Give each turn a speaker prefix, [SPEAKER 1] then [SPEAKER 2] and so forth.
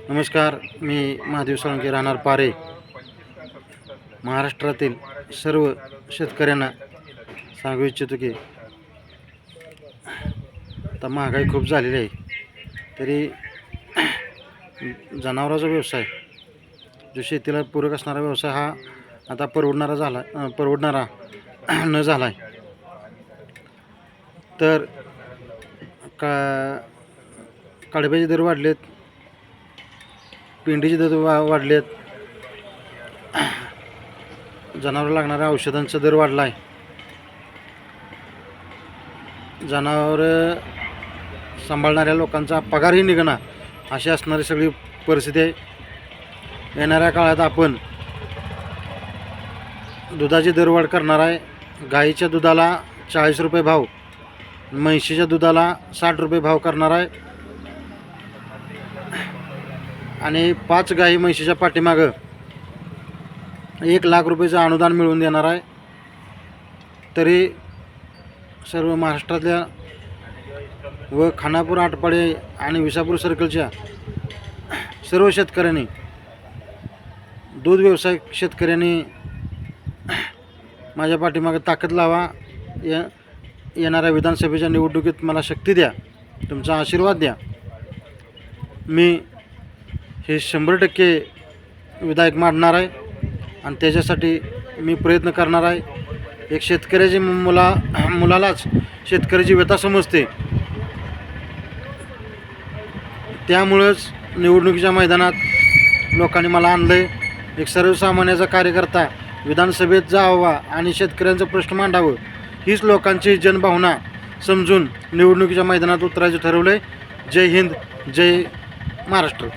[SPEAKER 1] नमस्कार, मी महादेव सोळंके राहणार पारे. महाराष्ट्रातील सर्व शेतकऱ्यांना सांगू इच्छितो की आता महागाई खूप झालेली आहे. तरी जनावरांचा व्यवसाय जो शेतीला पूरक असणारा व्यवसाय हा आता परवडणारा न झाला आहे. तर कडब्याचे दर वाढलेत, पेंडीचे दर वाढलेत, जनावरांना लागणाऱ्या औषधांचा दर वाढला आहे. जनावरं सांभाळणाऱ्या लोकांचा पगारही निघणार अशी असणारी सगळी परिस्थिती आहे. येणाऱ्या काळात आपण दुधाची दरवाढ करणार आहे. गाईच्या दुधाला 40 रुपये भाव, म्हैशीच्या दुधाला 60 रुपये भाव करणार आहे. आणि 5 गाई म्हैशीच्या पाठीमागं 1 लाख रुपयेचं अनुदान मिळवून देणार आहे. तरी सर्व महाराष्ट्रातल्या व खानापूर, आटपाडी आणि विसापूर सर्कलच्या सर्व शेतकऱ्यांनी, दूध व्यवसाय शेतकऱ्यांनी माझ्या पाठीमागे ताकद लावा. येणाऱ्या विधानसभेच्या निवडणुकीत मला शक्ती द्या, तुमचा आशीर्वाद द्या. मी हे 100% विधायक मांडणार आहे आणि त्याच्यासाठी मी प्रयत्न करणार आहे. एक शेतकऱ्याची मुलालाच शेतकऱ्याची व्यथा समजते. त्यामुळंच निवडणुकीच्या मैदानात लोकांनी मला आणलं आहे. एक सर्वसामान्याचा कार्यकर्ता विधानसभेत जावा आणि शेतकऱ्यांचं प्रश्न मांडावं, हीच लोकांची जनभावना समजून निवडणुकीच्या मैदानात उतरायचं ठरवलं आहे. जय हिंद, जय महाराष्ट्र.